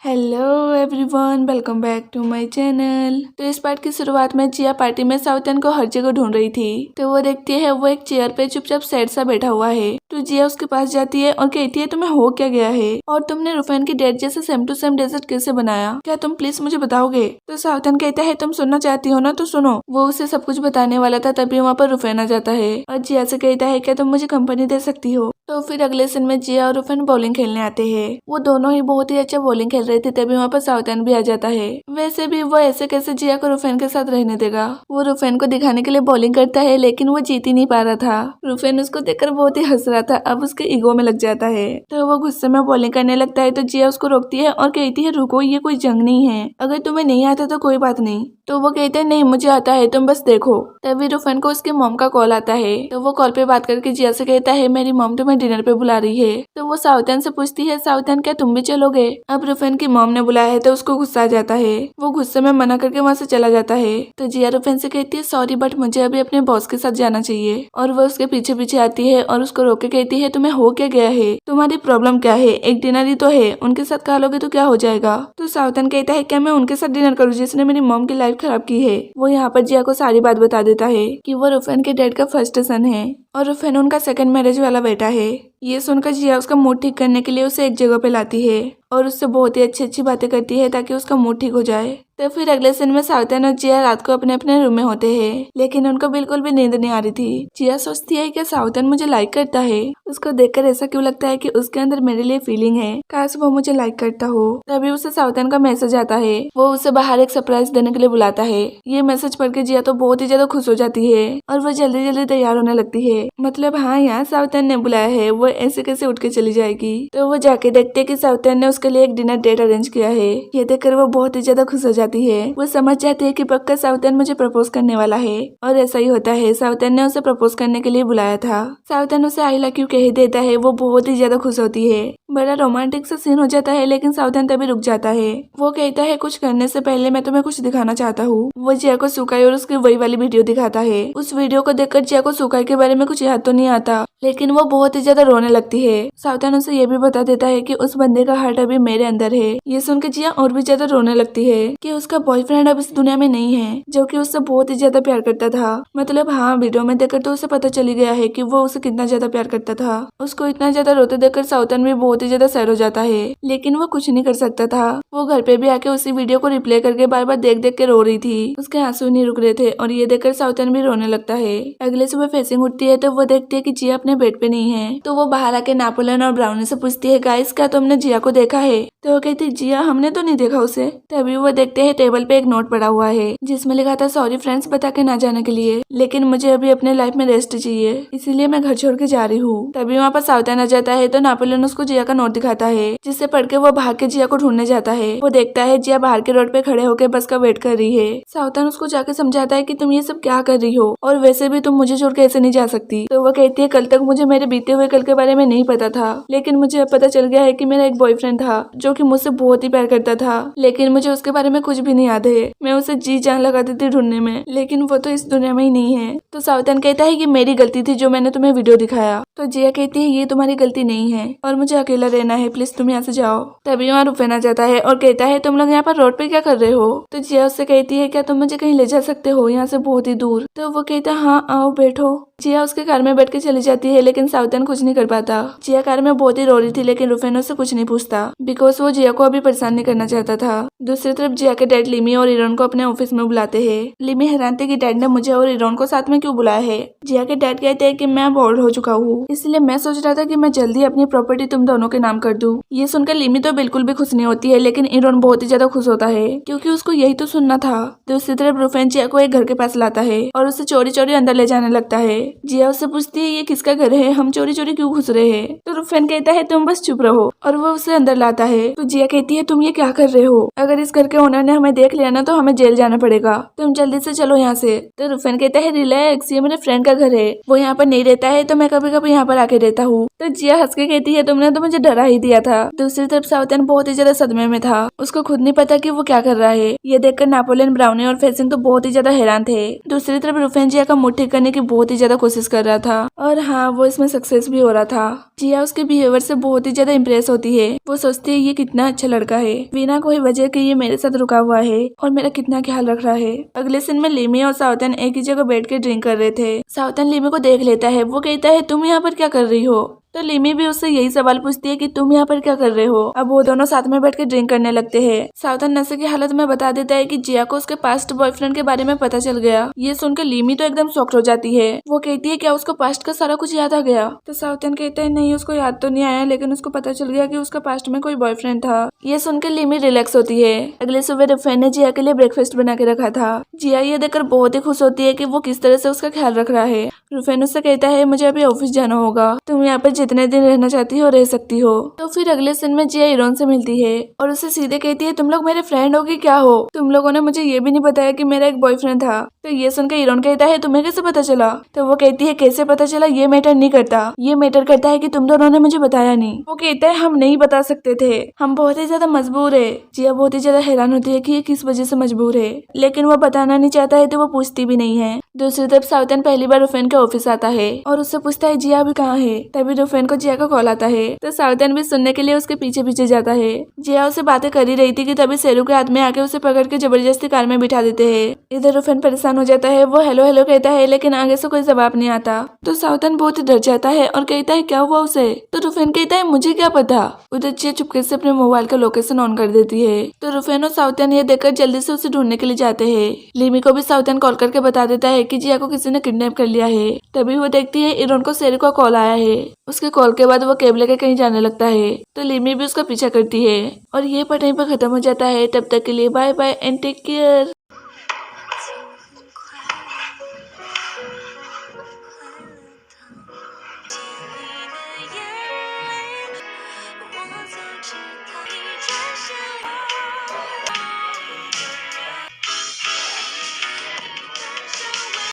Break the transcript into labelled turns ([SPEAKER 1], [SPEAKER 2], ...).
[SPEAKER 1] Hello everyone, welcome back to my channel. तो इस part की शुरुआत में जिया पार्टी में साउथन को हर जगह ढूंढ रही थी। तो वो देखती है वो एक चेयर पे चुपचाप सैड सा बैठा हुआ है। तो जिया उसके पास जाती है और कहती है तुम्हें हो क्या गया है और तुमने रुफैन की डेट जैसे सेम टू सेम डेजर्ट कैसे बनाया, क्या तुम प्लीज मुझे बताओगे। तो साउथन कहता है तुम सुनना चाहती हो ना तो सुनो। वो उसे सब कुछ बताने वाला था तभी वहाँ पर रुफैन आ जाता है और जिया से कहता है क्या तुम मुझे कंपनी दे सकती हो। तो फिर अगले सीन में जिया और रुफैन बॉलिंग खेलने आते हैं। वो दोनों ही बहुत ही अच्छा बॉलिंग खेल रहे थे तभी वहाँ पर साउथन भी आ जाता है। वैसे भी वो ऐसे कैसे जिया को रुफैन के साथ रहने देगा। वो रुफैन को दिखाने के लिए बॉलिंग करता है लेकिन वो जीत ही नहीं पा रहा था। रुफैन उसको देखकर बहुत ही हंस रहा था, अब उसके ईगो में लग जाता है। तो वो गुस्से में बॉलिंग करने लगता है तो जिया उसको रोकती है और कहती है रुको, ये कोई जंग नहीं है, अगर तुम्हें नहीं आता तो कोई बात नहीं। तो वो कहते हैं नहीं मुझे आता है, तुम बस देखो। तभी रुफैन को उसके मॉम का कॉल आता है। तो वो कॉल पे बात करके जिया से कहता है मेरी मॉम तुम्हें डिनर पे बुला रही है। तो वो साउथन से पूछती है साउथन क्या तुम भी चलोगे। अब रुफैन की मॉम ने बुलाया है तो उसको गुस्सा आ जाता है। वो गुस्से में मना करके वहाँ से चला जाता है। तो जिया रुफैन से कहती है सॉरी बट मुझे अभी अपने बॉस के साथ जाना चाहिए। और वो उसके पीछे पीछे आती है और उसको रोक के कहती है तुम्हें हो क्या गया है, तुम्हारी प्रॉब्लम क्या है, एक डिनर ही तो है, उनके साथ खा लोगे तो क्या हो जाएगा। तो साउथन कहता है क्या मैं उनके साथ डिनर करूँ जिसने मेरी मॉम की लाइफ खराब की है। वो यहाँ पर जिया को सारी बात बता देता है कि वो रुफैन के डैड का फर्स्ट सन है और रुफैन उनका सेकंड मैरिज वाला बेटा है। ये सुनकर जिया उसका मूड ठीक करने के लिए उसे एक जगह पे लाती है और उससे बहुत ही अच्छी अच्छी बातें करती है ताकि उसका मूड ठीक हो जाए। तो फिर अगले सीन में साउथन और जिया रात को अपने अपने रूम में होते हैं लेकिन उनको बिल्कुल भी नींद नहीं आ रही थी। जिया सोचती है कि साउथन मुझे लाइक करता है, उसको देखकर ऐसा क्यों लगता है कि उसके अंदर मेरे लिए फीलिंग है, काश वो मुझे लाइक करता हो। तभी उसे साउथन का मैसेज आता है, वो उसे बाहर एक सरप्राइज देने के लिए बुलाता है। ये मैसेज पढ़ के जिया तो बहुत ही ज्यादा खुश हो जाती है और वो जल्दी जल्दी तैयार होने लगती है। मतलब हाँ यहाँ साउथन ने बुलाया है, वो ऐसे कैसे उठ के चली जाएगी। तो वो जाके देखते है कि साउथन ने उसके लिए एक डिनर डेट अरेंज किया है। ये देखकर वो बहुत ही ज्यादा खुश हो जाती है। वो समझ जाती है कि पक्का साउथन मुझे प्रपोज करने वाला है और ऐसा ही होता है, साउथन ने उसे प्रपोज करने के लिए बुलाया था। साउथन उसे आई लव यू कह देता है, वो बहुत ही ज्यादा खुश होती है। बड़ा रोमांटिक सा सीन हो जाता है लेकिन साउथन तभी रुक जाता है। वो कहता है कुछ करने से पहले मैं तुम्हें कुछ दिखाना चाहता हूँ। वो जिया को सुकाई और उसकी वही वाली वीडियो दिखाता है। उस वीडियो को देखकर जिया को सुकाई के बारे में कुछ याद तो नहीं आता लेकिन वो बहुत ही ज्यादा रोने लगती है। साउथन उसे ये भी बता देता है कि उस बंदे का हार्ट अभी मेरे अंदर है। ये सुनकर जिया और भी ज्यादा रोने लगती है कि उसका बॉयफ्रेंड अब इस दुनिया में नहीं है जो कि उससे बहुत ही ज्यादा प्यार करता था। मतलब हाँ, वीडियो में देखकर तो उसे पता चली गया है कि वो उसे कितना ज्यादा प्यार करता था। उसको इतना ज्यादा रोते देखकर साउथन भी बहुत ही ज्यादा सैड हो जाता है लेकिन वो कुछ नहीं कर सकता था। वो घर पे भी आके उसी वीडियो को रिप्ले करके बार बार देख देख के रो रही थी। उसके आंसू नहीं रुक रहे थे और ये देखकर साउथन भी रोने लगता है। अगले सुबह फेसिंग उठती है तो वो देखती है कि जिया अपने बेड पे नहीं है। तो वो बाहर आके नापोलियन और ब्राउनी से पूछती है गाइस क्या तुमने जिया को देखा है। तो वो कहती जिया हमने तो नहीं देखा उसे। तभी वो देखते हैं टेबल पे एक नोट पड़ा हुआ है जिसमें लिखा था सॉरी फ्रेंड्स बता के ना जाने के लिए, लेकिन मुझे अभी अपने लाइफ में रेस्ट चाहिए इसीलिए मैं घर छोड़ के जा रही हूँ। तभी वहाँ पर साउथन आ जाता है तो नापोलियन उसको जिया का नोट दिखाता है जिसे पढ़ के वो भाग के जिया को ढूंढने जाता है। वो देखता है जिया बाहर के रोड पे खड़े होकर बस का वेट कर रही है। साउथन उसको जाके समझाता है कि तुम ये सब क्या कर रही हो और वैसे भी तुम मुझे छोड़ के ऐसे नहीं जा सकती। तो वो कहती है कल तक मुझे मेरे बीते हुए कल के बारे में नहीं पता था लेकिन मुझे अब पता चल गया है कि मेरा एक बॉयफ्रेंड था जो कि मुझसे बहुत ही प्यार करता था लेकिन मुझे उसके बारे में कुछ भी नहीं याद है। मैं उसे जी जान लगाती थी ढूंढने में लेकिन वो तो इस दुनिया में ही नहीं है। तो साउथन कहता है कि मेरी गलती थी जो मैंने तुम्हें वीडियो दिखाया। तो जिया कहती है ये तुम्हारी गलती नहीं है और मुझे अकेला रहना है, प्लीज तुम यहाँ से जाओ। तभी वहाँ रुफैन आ जाता है और कहता है तुम लोग यहाँ पर रोड पे क्या कर रहे हो। तो जिया उससे कहती है क्या तुम मुझे कहीं ले जा सकते हो यहाँ से बहुत ही दूर। तो वो कहता है हाँ आओ बैठो। जिया उसके कार में बैठ के चली जाती है लेकिन साउथन कुछ नहीं कर पाता। जिया कार में बहुत ही रो रही थी लेकिन रुफैन उससे कुछ नहीं पूछता बिकॉज वो जिया को अभी परेशान नहीं करना चाहता था। दूसरी तरफ जिया के डैड लिमी और इरॉन को अपने ऑफिस में बुलाते हैं। लिमी हैरान थे कि डैड ने मुझे और इरॉन को साथ में क्यों बुलाया है। जिया के डैड कहते हैं कि मैं अब ओल्ड हो चुका हूँ इसलिए मैं सोच रहा था कि मैं जल्दी अपनी प्रॉपर्टी तुम दोनों के नाम कर दूं। ये सुनकर लिमी तो बिल्कुल भी खुश नहीं होती है लेकिन इरॉन बहुत ही ज्यादा खुश होता है क्योंकि उसको यही तो सुनना था। दूसरी तरफ रुफैन जिया को एक घर के पास लाता है और उसे चोरी चोरी अंदर ले जाने लगता है। जिया उससे पूछती है ये किसका घर है, हम चोरी चोरी क्यों घुस रहे हैं। तो रुफैन कहता है तुम बस चुप रहो और वो उसे अंदर लाता है। तो जिया कहती है तुम ये क्या कर रहे हो, अगर इस घर के ओनर ने हमें देख लिया ना तो हमें जेल जाना पड़ेगा, तुम जल्दी से चलो यहाँ से। तो रुफैन कहता है रिलैक्स, ये मेरे फ्रेंड का घर है, वो यहाँ पर नहीं रहता है तो मैं कभी कभी यहाँ पर आके रहता हूँ। तो जिया हंस के कहती है तुमने तो मुझे डरा ही दिया था। दूसरी तरफ साउथन बहुत ही ज्यादा सदमे में था, उसको खुद नहीं पता कि वो क्या कर रहा है। ये देखकर नापोलियन, ब्राउनी और फेसिंग तो बहुत ही ज्यादा हैरान थे। दूसरी तरफ रुफैन जिया का मूड ठीक करने की बहुत ही ज्यादा कोशिश कर रहा था और हाँ वो इसमें सक्सेस भी हो रहा था। जिया उसके बिहेवियर से बहुत ही ज्यादा इम्प्रेस होती है। वो सोचती है ये कितना अच्छा लड़का है, बिना कोई वजह के ये मेरे साथ रुका हुआ है और मेरा कितना ख्याल रख रहा है। अगले सीन में लिमी और साउथन एक ही जगह बैठ के ड्रिंक कर रहे थे। साउथन लिमी को देख लेता है। वो कहता है तुम यहाँ पर क्या कर रही हो? तो लिमी भी उससे यही सवाल पूछती है कि तुम यहाँ पर क्या कर रहे हो। अब वो दोनों साथ में बैठ के ड्रिंक करने लगते हैं। साउथन नशे की हालत में बता देता है कि जिया को उसके पास्ट बॉयफ्रेंड के बारे में पता चल गया। ये सुनकर लिमी तो एकदम शॉक्ड हो जाती है। वो कहती है क्या उसको पास्ट का सारा कुछ याद आ गया? तो साउथन कहता है नहीं उसको याद तो नहीं आया, लेकिन उसको पता चल गया कि उसका पास्ट में कोई बॉयफ्रेंड था। ये सुनकर लिमी रिलैक्स होती है। अगले सुबह रुफेन ने जिया के लिए ब्रेकफास्ट बना के रखा था। जिया ये देखकर बहुत ही खुश होती है कि वो किस तरह से उसका ख्याल रख रहा है। रुफेन उससे कहता है मुझे अभी ऑफिस जाना होगा, तुम यहाँ पर जितने दिन रहना चाहती हो रह सकती हो। तो फिर अगले सीन में जिया इरोन से मिलती है और उसे सीधे कहती है तुम लोग मेरे फ्रेंड हो कि क्या हो? तुम लोगों ने मुझे ये भी नहीं बताया कि मेरा एक बॉयफ्रेंड था। तो ये सुनकर इरोन कहता है तुम्हें कैसे पता चला? तो वो कहती है कैसे पता चला ये मैटर नहीं करता, ये मैटर करता है कि तुम दोनों ने मुझे बताया नहीं। वो कहता है हम नहीं बता सकते थे, हम बहुत ही ज्यादा मजबूर है। जिया बहुत ही ज्यादा हैरान होती है कि ये किस वजह से मजबूर है, लेकिन वो बताना नहीं चाहता है तो वो पूछती भी नहीं है। दूसरी तरफ साउथन पहली बार रुफेन के ऑफिस आता है और उससे पूछता है जिया अभी कहाँ है। तभी रुफेन को जिया का कॉल आता है तो साउथन भी सुनने के लिए उसके पीछे पीछे जाता है। जिया उससे बातें कर ही रही थी कि तभी शेरू के आदमी आके उसे पकड़ के जबरदस्ती कार में बिठा देते हैं। इधर रुफेन परेशान हो जाता है। वो हेलो हेलो कहता है लेकिन आगे से कोई जवाब नहीं आता। तो साउथन बहुत ही डर जाता है और कहता है क्या हुआ उसे? तो रुफेन कहता है मुझे क्या पता। उधर जिया चुपके से अपने मोबाइल का लोकेशन ऑन कर देती है। तो रुफेन और साउथन ये देखकर जल्दी से उसे ढूंढने के लिए जाते हैं। लिमी को भी साउथन कॉल करके बता देता है कि जिया को किसी ने किडनैप कर लिया है। तभी वो देखती है इरोन को शेरू का कॉल आया है। उसके कॉल के बाद वो कैब लेकर कहीं जाने लगता है। तो लिमी भी उसका पीछा करती है और ये पार्ट यहीं पर खत्म हो जाता है। तब तक के लिए bye bye and take care.